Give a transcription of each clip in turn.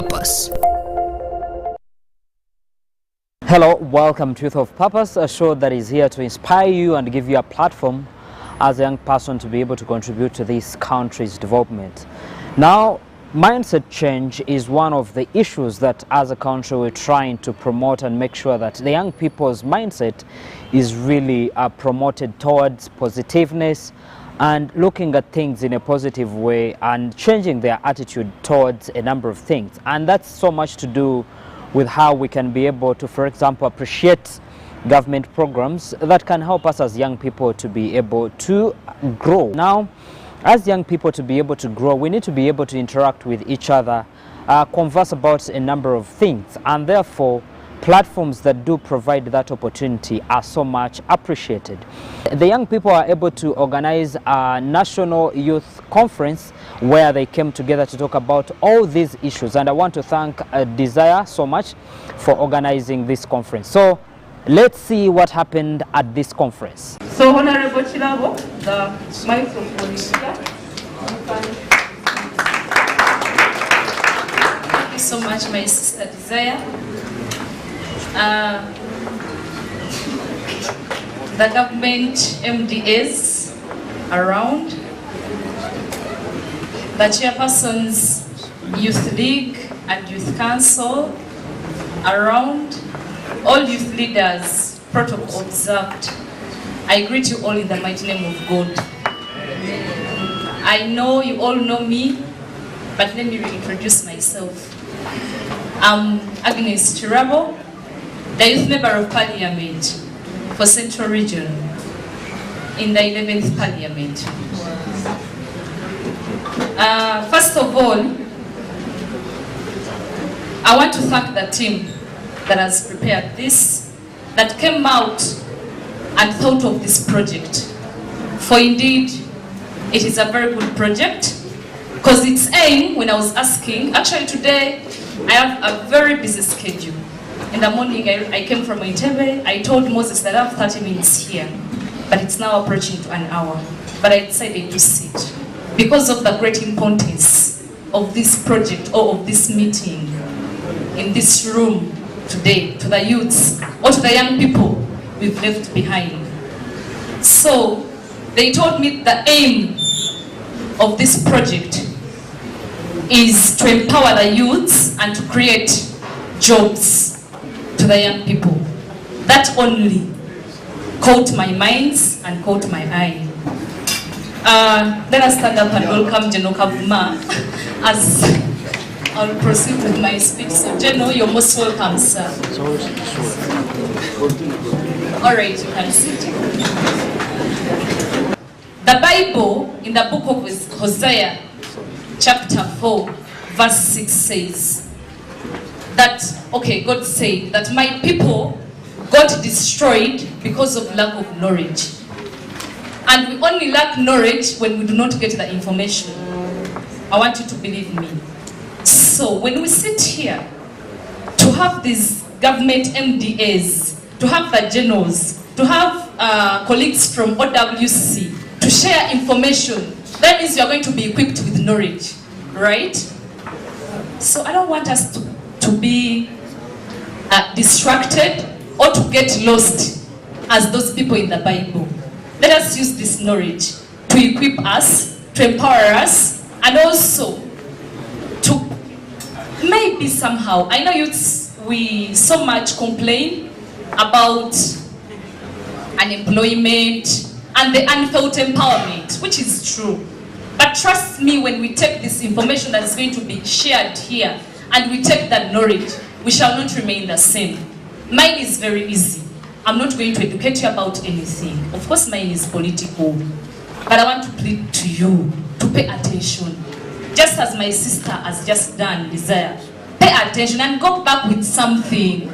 Purpose. Hello, welcome to Youth of Purpose, a show that is here to inspire you and give you a platform as a young person to be able to contribute to this country's development. Now, mindset change is one of the issues that as a country we're trying to promote and make sure that the young people's mindset is really promoted towards positiveness and looking at things in a positive way and changing their attitude towards a number of things. And that's so much to do with how we can be able to, for example, appreciate government programs that can help us as young people to be able to grow. Now, as young people to be able to grow, we need to be able to interact with each other, converse about a number of things, and therefore platforms that do provide that opportunity are so much appreciated. The young people are able to organize a national youth conference where they came together to talk about all these issues, and I want to thank Desire so much for organizing this conference. So let's see what happened at this conference. So Honorable Chilabo, the microphone is here. Thank you so much, my sister Desire. The government MDAs around, the chairpersons, Youth League and Youth Council around, all youth leaders, protocol observed. I greet you all in the mighty name of God. I know you all know me, but let me reintroduce myself. I'm Agnes Chirabo, the Youth Member of Parliament for Central Region in the 11th Parliament. First of all, I want to thank the team that has prepared this, that came out and thought of this project. For indeed, it is a very good project, because its aim, when I was asking, actually today, I have a very busy schedule. In the morning, I came from Entebbe. I told Moses that I have 30 minutes here, but it's now approaching to an hour. But I decided to sit because of the great importance of this project or of this meeting in this room today, to the youths or to the young people we've left behind. So they told me the aim of this project is to empower the youths and to create jobs to the young people. That only caught my minds and caught my eye. Let us stand up and welcome General Kavuma as I'll proceed with my speech. So General, you're most welcome, sir. All right, you can sit. The Bible in the book of Hosea, chapter 4, verse 6 says that, okay, God said that my people got destroyed because of lack of knowledge. And we only lack knowledge when we do not get the information. I want you to believe me. So when we sit here to have these government MDAs, to have the generals, to have colleagues from OWC, to share information, that means you are going to be equipped with knowledge, right? So I don't want us to be distracted or to get lost as those people in the Bible. Let us use this knowledge to equip us, to empower us, and also to maybe somehow, I know youths, we so much complain about unemployment and the unfelt empowerment, which is true. But trust me, when we take this information that is going to be shared here and we take that knowledge, we shall not remain the same. Mine is very easy. I'm not going to educate you about anything. Of course, mine is political. But I want to plead to you to pay attention. Just as my sister has just done, Desire. Pay attention and go back with something.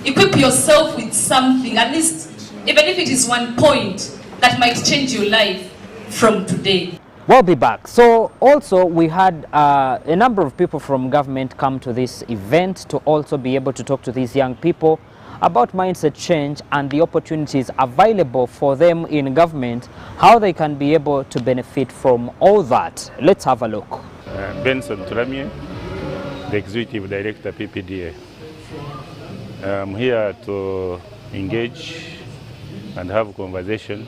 Equip yourself with something, at least, even if it is one point that might change your life from today. We'll be back. So also we had a number of people from government come to this event to also be able to talk to these young people about mindset change and the opportunities available for them in government, how they can be able to benefit from all that. Let's have a look. Benson Turamye, the Executive Director, PPDA. I'm here to engage and have a conversation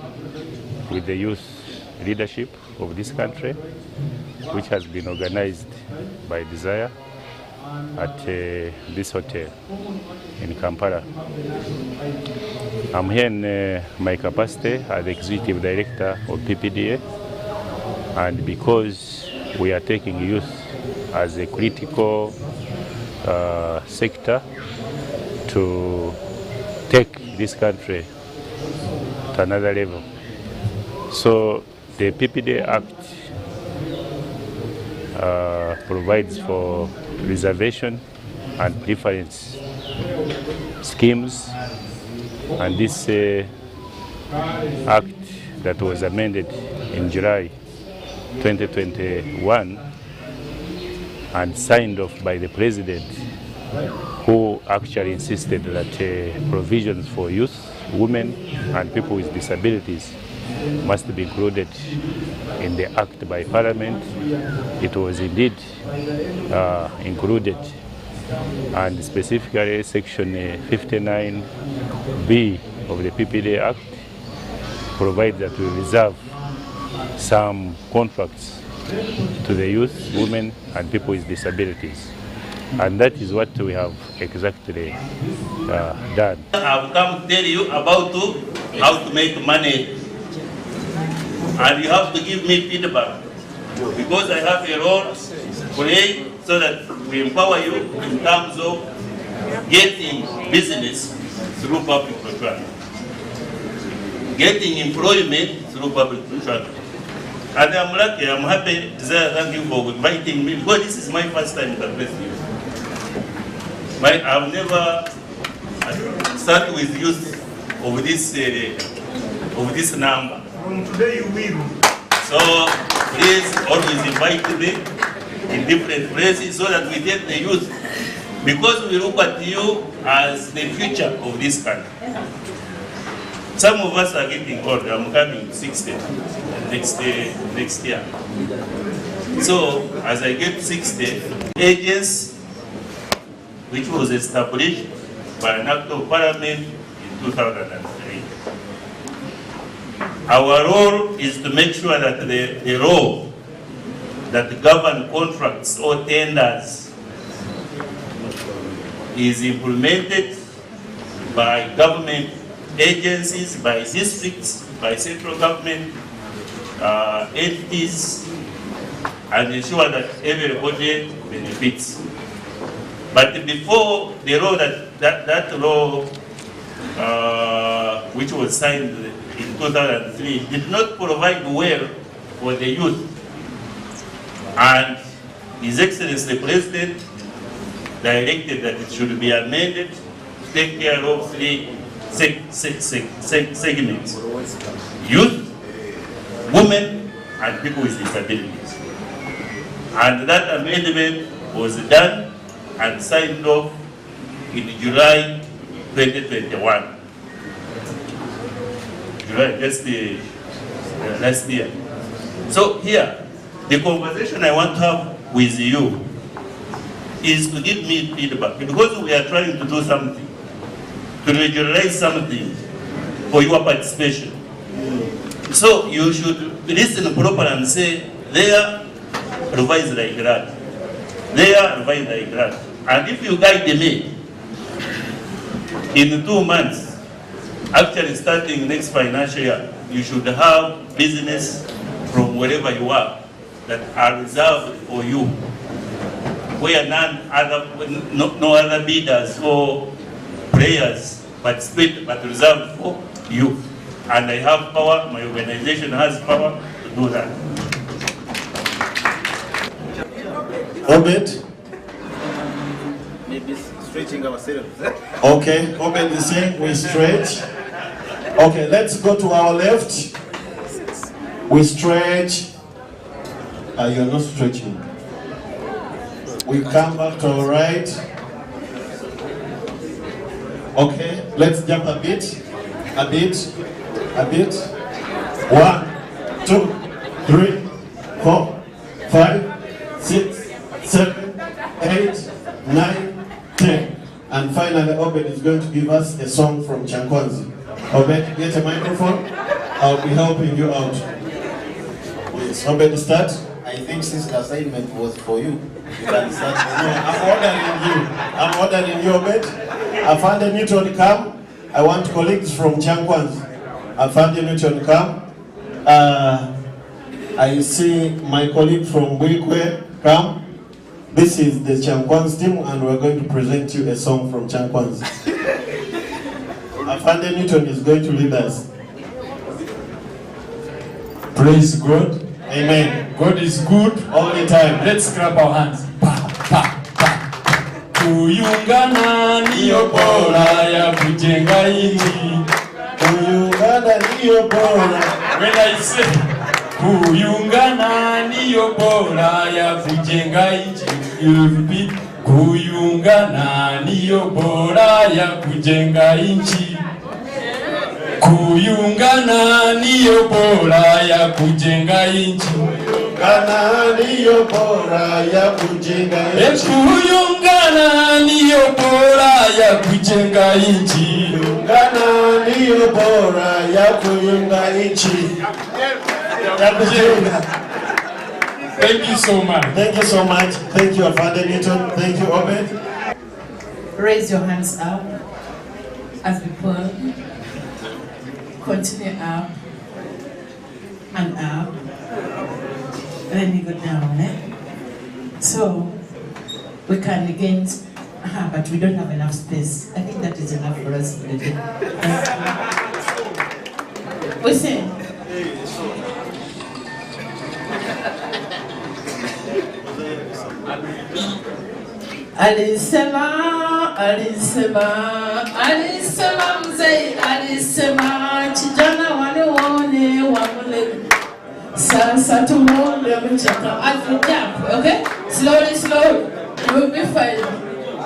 with the youth leadership of this country, which has been organized by Desire at this hotel in Kampala. I'm here in my capacity as the Executive Director of PPDA, and because we are taking youth as a critical sector to take this country to another level. So the PPDA Act provides for reservation and preference schemes, and this act that was amended in July 2021 and signed off by the President, who actually insisted that provisions for youth, women and people with disabilities must be included in the act by Parliament. It was indeed included, and specifically Section 59B of the PPDA Act provides that we reserve some contracts to the youth, women and people with disabilities. And that is what we have exactly done. I've come to tell you about how to make money, and you have to give me feedback, because I have a role to play so that we empower you in terms of getting business through public procurement, getting employment through public procurement. And I'm lucky, I'm happy, thank you for inviting me, because this is my first time to address you. I've never started with youth of this number. From today you will. So please always invite me in different places so that we get the youth, because we look at you as the future of this country. Some of us are getting older. I'm coming 60 next year. So as I get 60, agency which was established by an act of Parliament in 2003. Our role is to make sure that the law that govern contracts or tenders is implemented by government agencies, by districts, by central government entities, and ensure that everybody benefits. But before the law, that law which was signed in 2003 did not provide well for the youth. And His Excellency the President directed that it should be amended to take care of three segments: youth, women, and people with disabilities. And that amendment was done and signed off in July 2021. July, just last year. So here, the conversation I want to have with you is to give me feedback, because we are trying to do something, to regularize something for your participation. So you should listen properly and say, there, revise like that. There, revise like that. And if you guide me, in 2 months, actually starting next financial year, you should have business from wherever you are that are reserved for you, where no other bidders or players participate, but reserved for you. And I have power, my organization has power to do that. Obed? Maybe stretching ourselves. Okay, Obed is saying we stretch. Okay, let's go to our left. We stretch. You're not stretching. We come back to our right. Okay, let's jump a bit. A bit. 1, 2, 3, 4, 5, 6, 7, 8, 9, 10. And finally, Obed is going to give us a song from Chankwanzi. Obed, get a microphone. I'll be helping you out. Yes, Obed, start. I think since the assignment was for you, you can start. No, I'm ordering you, Obed. Afande Newton, come. I want colleagues from Chankwanzi. Afande Newton, come. I see my colleague from Bwikwe, come. This is the Chankwanzi team, and we're going to present you a song from Chankwanzi. Afande Newton is going to lead us. Praise God. Amen. God is good All the time. Let's clap our hands. Pa, pa, pa. Kuungana ndiyo bora ya kujenga nchi. Kuungana ndiyo bora. When I say kuungana ndiyo bora ya kujenga nchi, you repeat. Kuungana ndiyo bora ya kujenga nchi. Kuungana ndiyo bora ya kujenga nchi. Kuungana ndiyo bora ya kujenga nchi. Kuungana ndiyo bora ya kujenga nchi. Kuungana ndiyo bora ya kujenga nchi. Thank you so much. Thank you so much. Thank you, Afande Newton. Thank you, Obed. Raise your hands up as we pull. Continue up and up. And then you go down. So we can again, but we don't have enough space. I think that is enough for us for the day. We sing. Alisema, mzee, alisema, kijana wale waone wamule. Sasa tuone mchaka. As we jump, okay? Slowly. You will be fine.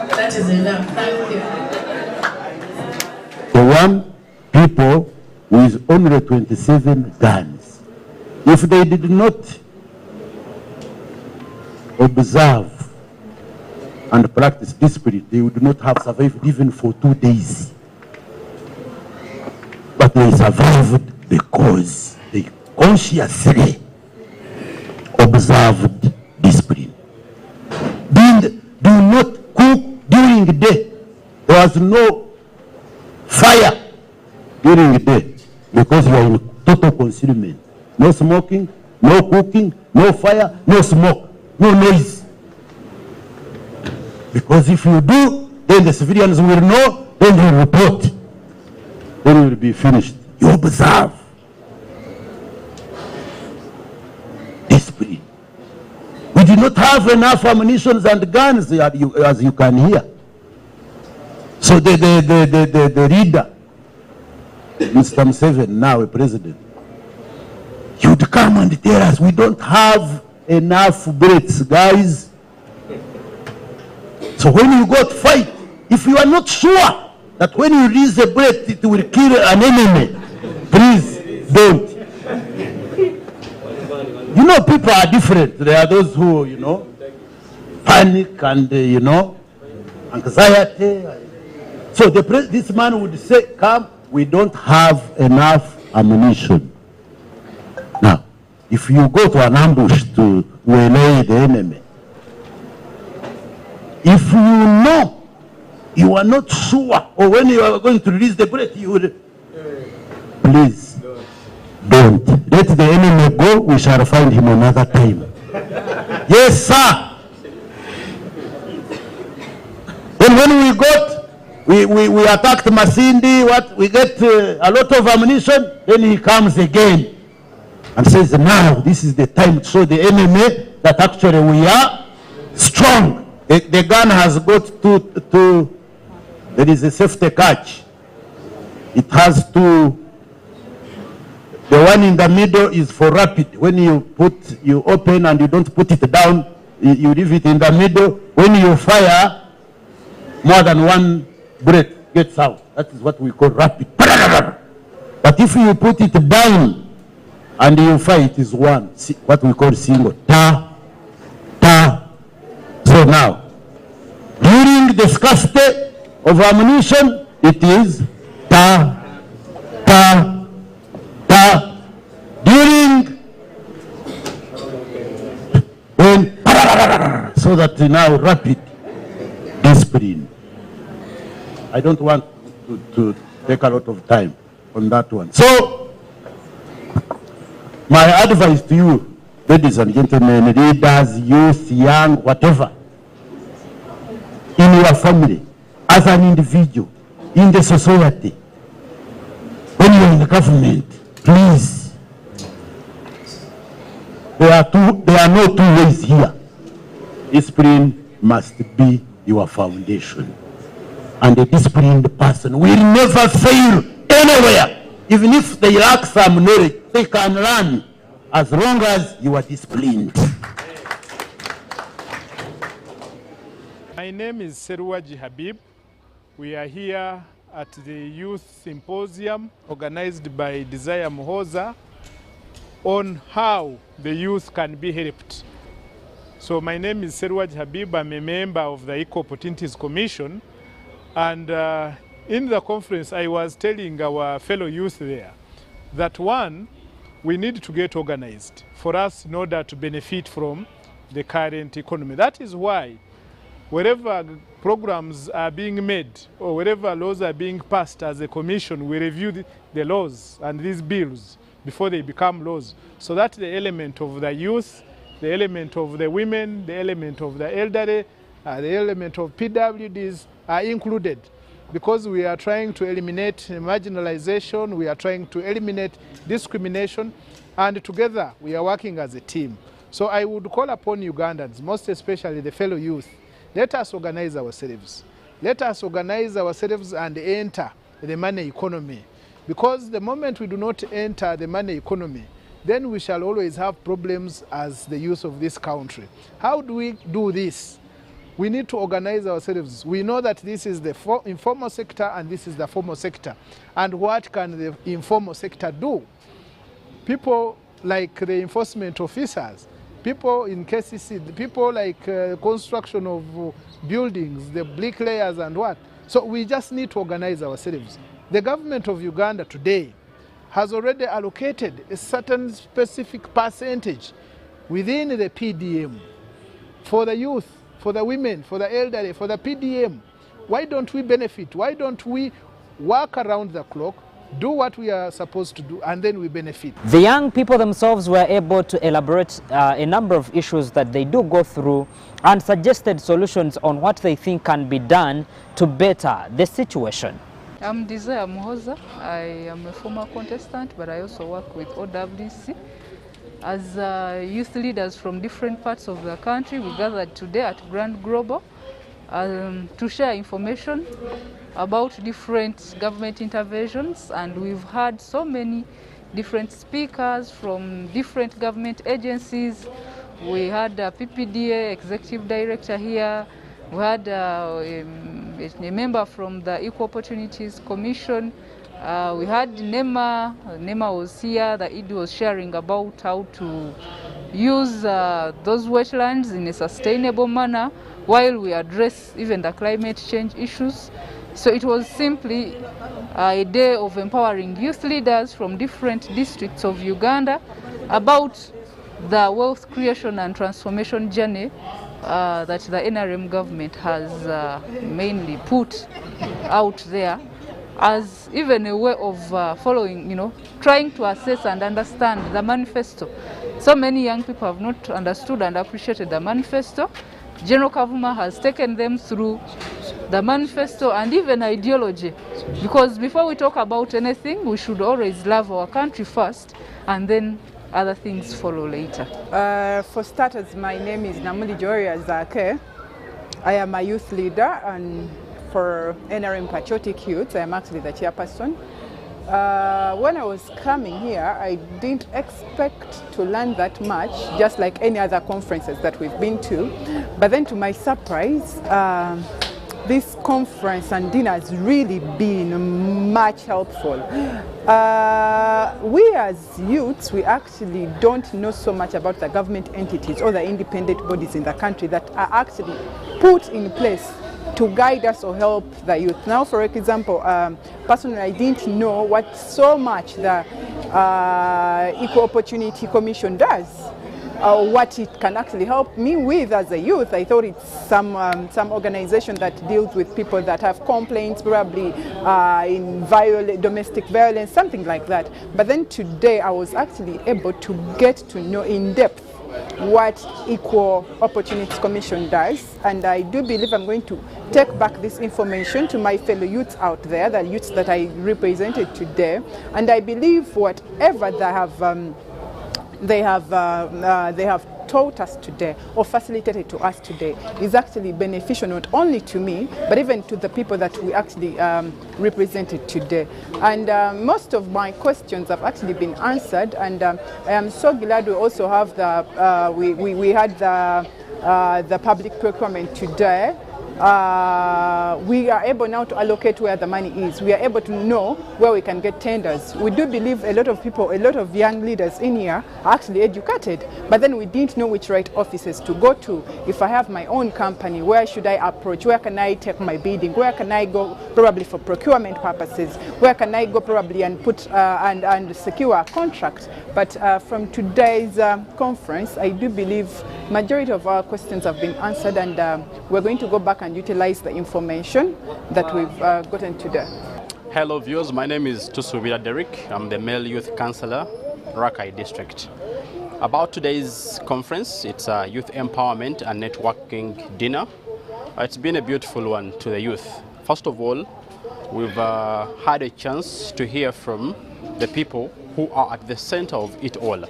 That is enough. Thank you. The one people with only 27 guns. If they did not observe and practice discipline, they would not have survived even for 2 days. But they survived because they consciously observed discipline. Do not cook during the day. There was no fire during the day because you are in total concealment. No smoking, no cooking, no fire, no smoke, no noise. Because if you do, then the civilians will know, then they will report. Then it will be finished. You observe. Discipline. We do not have enough ammunition and guns, as you can hear. So the leader, Mr. Museveni, now a president, he would come and tell us, we don't have enough bullets, guys. So when you go to fight, if you are not sure that when you release a bullet it will kill an enemy, please don't. You know, people are different. There are those who, panic and, anxiety. So this man would say, come, we don't have enough ammunition. Now, if you go to an ambush to waylay the enemy, if you know you are not sure, or when you are going to release the bullet, you would, please don't. Let the enemy go, we shall find him another time. Yes, sir. Then when we attacked Masindi, we get a lot of ammunition, then he comes again and says, now this is the time to show the enemy that actually we are strong. The gun has got there is a safety catch. It has two. The one in the middle is for rapid. When you open and you don't put it down, you leave it in the middle. When you fire, more than one bullet gets out. That is what we call rapid. But if you put it down and you fire, it is one, what we call single. Ta. So now, you during the scarcity of ammunition, it is ta, ta, ta. During when so that now rapid discipline. I don't want to take a lot of time on that one. So my advice to you, ladies and gentlemen, leaders, youth, young, whatever, in your family, as an individual, in the society, when you're in the government, please, there are no two ways here. Discipline must be your foundation. And a disciplined person will never fail anywhere. Even if they lack some knowledge, they can learn as long as you are disciplined. My name is Seruwaji Habib. We are here at the Youth Symposium organized by Desire Muhoza on how the youth can be helped. So my name is Seruwaji Habib. I'm a member of the Equal Opportunities Commission. And in the conference, I was telling our fellow youth there that one, we need to get organized for us in order to benefit from the current economy. That is why wherever programs are being made or wherever laws are being passed as a commission, we review the laws and these bills before they become laws, so that the element of the youth, the element of the women, the element of the elderly, the element of PWDs are included, because we are trying to eliminate marginalization, we are trying to eliminate discrimination, and together we are working as a team. So I would call upon Ugandans, most especially the fellow youth, let us organize ourselves. Let us organize ourselves and enter the money economy. Because the moment we do not enter the money economy, then we shall always have problems as the youth of this country. How do we do this? We need to organize ourselves. We know that this is the informal sector and this is the formal sector. And what can the informal sector do? People like the enforcement officers, people in KCC, people like construction of buildings, the bricklayers and what. So we just need to organize ourselves. The government of Uganda today has already allocated a certain specific percentage within the PDM for the youth, for the women, for the elderly, for the PDM. Why don't we benefit? Why don't we work around the clock, do what we are supposed to do, and then we benefit? The young people themselves were able to elaborate a number of issues that they do go through and suggested solutions on what they think can be done to better the situation. I'm Desire Muhoza. I am a former contestant, but I also work with OWC. As youth leaders from different parts of the country, we gathered today at Grand Global to share information about different government interventions, and we've had so many different speakers from different government agencies. We had a PPDA executive director here. We had a member from the Equal Opportunities Commission. We had NEMA. NEMA was here. The ED was sharing about how to use those wetlands in a sustainable manner while we address even the climate change issues. So it was simply a day of empowering youth leaders from different districts of Uganda about the wealth creation and transformation journey that the NRM government has mainly put out there as even a way of following, trying to assess and understand the manifesto. So many young people have not understood and appreciated the manifesto. General Kavuma has taken them through the manifesto and even ideology, because before we talk about anything, we should always love our country first, and then other things follow later. For starters, my name is Namuli Joria Zake. I am a youth leader, and for NRM Patriotic Youth, I am actually the chairperson. When I was coming here, I didn't expect to learn that much, just like any other conferences that we've been to. But then to my surprise, this conference and dinner has really been much helpful. We as youths, we actually don't know so much about the government entities or the independent bodies in the country that are actually put in place to guide us or help the youth. Now, for example, personally, I didn't know what so much the Equal Opportunity Commission does. What it can actually help me with as a youth. I thought it's some organization that deals with people that have complaints, probably in domestic violence, something like that. But then today I was actually able to get to know in depth what Equal Opportunities Commission does, and I do believe I'm going to take back this information to my fellow youths out there, the youths that I represented today, and I believe whatever they have taught us today or facilitated to us today is actually beneficial not only to me but even to the people that we actually represented today. And most of my questions have actually been answered, and I am so glad we also have we had the public procurement today. We are able now to allocate where the money is. We are able to know where we can get tenders. We do believe a lot of people, a lot of young leaders in here are actually educated, but then we didn't know which right offices to go to. If I have my own company, where should I approach? Where can I take my bidding? Where can I go probably for procurement purposes? Where can I go probably and put and secure a contract? But from today's conference, I do believe majority of our questions have been answered, and we're going to go back and utilize the information that we've gotten today. Hello viewers, my name is Tusubira Derek. I'm the Male Youth Councillor, Rakai District. About today's conference, it's a youth empowerment and networking dinner. It's been a beautiful one to the youth. First of all, we've had a chance to hear from the people who are at the center of it all.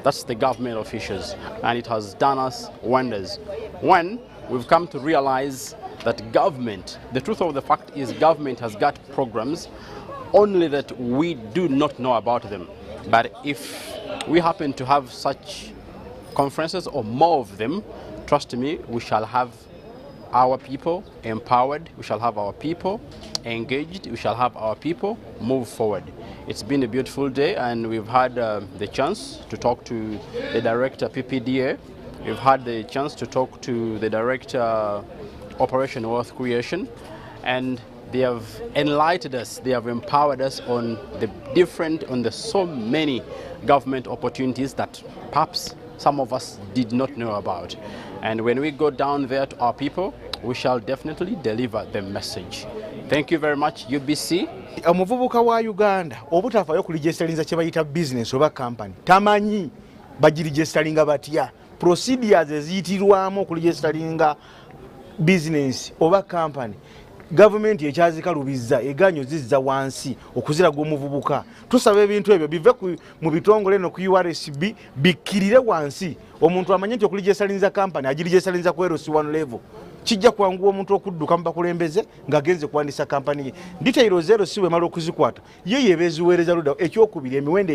That's the government officials, and it has done us wonders. One, we've come to realize that government, the truth of the fact is government has got programs, only that we do not know about them. But if we happen to have such conferences or more of them, trust me, we shall have our people empowered, we shall have our people engaged, we shall have our people move forward. It's been a beautiful day, and we've had the chance to talk to the director PPDA. We've had the chance to talk to the director Operation Wealth Creation, and they have enlightened us, they have empowered us on the so many government opportunities that perhaps some of us did not know about. And when we go down there to our people, we shall definitely deliver the message. Thank you very much, UBC. Omuvubuka wa Uganda obutafaayo kuligisterinza kye bayita business oba company tamanyi bagiligisteringa batya, procedures eziyitirwamu okuligisteringa business oba company. Government ekyazikalubiza eganyo zizza wansi okuziraga omuvubuka. Tusaba ebintu ebyo bive mu bitongole no ku URSB bikirire wansi. Omuntu amanye nti okuligisterinza company agiligisterinza ku LC1 level. Kijja kwangu omuntu okudduka mu bakulembeze ng'agenze kuwandisa kampani. Detailo zero siwe mala okuzikwata. Ye yebeziweereza luda ekyokubiri emiwendo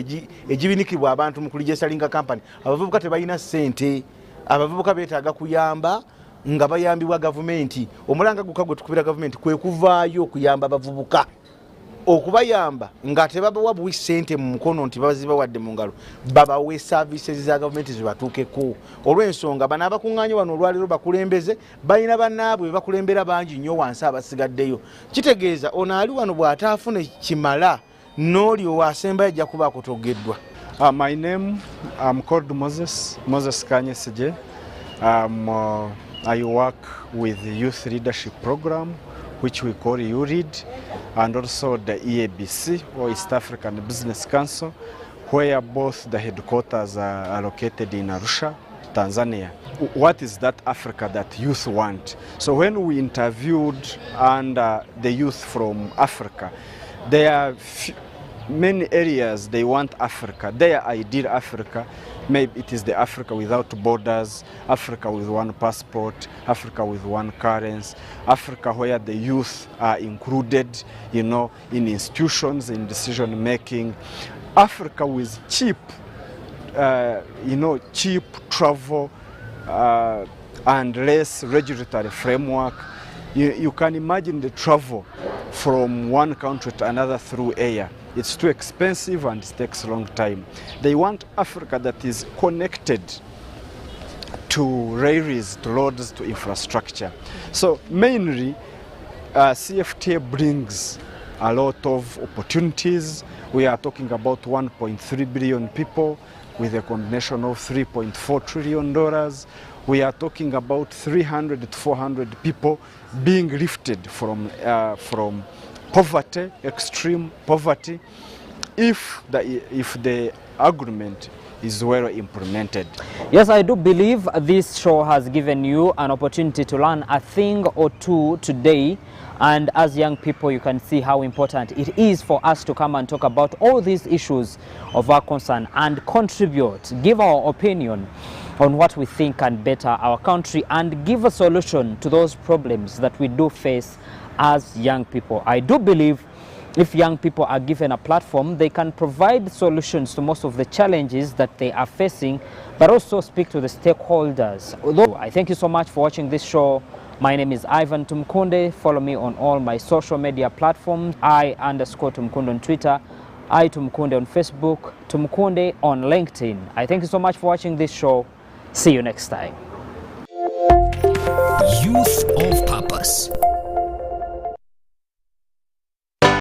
egibinikibwa abantu mu kuligisteringa kampani. Abavubuka tebalina ssente. Abavubuka beetaaga kuyamba nga bayambibwa gavumenti. Omulanga gukagwe tukubira gavumenti kwe kuvaayo okuyamba abavubuka. Okubayamba nga tebabawa bwi ssente mu mukono nti bazibawadde mu ngalo, babawe services za gavumenti zibatuukeko. Olw'ensonga bano abakuŋŋaanye wano olwaleero bakulembeze balina bannaabwe bakulembera bangi nnyo wansi abasigaddeyo. Kitegeeza ono ali wano bw'ataafuna kimala n'oli owasembayo ajja kuba akutogeddwa. My name, I'm called Moses Kanyesije. I work with the Youth Leadership Program, which we call UREAD, and also the EABC, or East African Business Council, where both the headquarters are located in Arusha, Tanzania. What is that Africa that youth want? So when we interviewed the youth from Africa, there are many areas they want Africa, their ideal Africa. Maybe it is the Africa without borders, Africa with one passport, Africa with one currency, Africa where the youth are included, in institutions, in decision making, Africa with cheap, cheap travel and less regulatory framework. You can imagine the travel from one country to another through air. It's too expensive and it takes a long time. They want Africa that is connected to railways, to roads, to infrastructure. So mainly CFTA brings a lot of opportunities. We are talking about 1.3 billion people with a combination of $3.4 trillion. We are talking about 300 to 400 people being lifted from poverty, extreme poverty, if the agreement is well implemented. Yes, I do believe this show has given you an opportunity to learn a thing or two today. And as young people, you can see how important it is for us to come and talk about all these issues of our concern and contribute, give our opinion on what we think can better our country and give a solution to those problems that we do face as young people. I do believe if young people are given a platform, they can provide solutions to most of the challenges that they are facing, but also speak to the stakeholders. Although I thank you so much for watching this show. My name is Ivan Tumkunde. Follow me on all my social media platforms. I_Tumkunde on Twitter, I_Tumkunde on Facebook, Tumkunde on LinkedIn. I thank you so much for watching this show. See you next time. Youth of Purpose.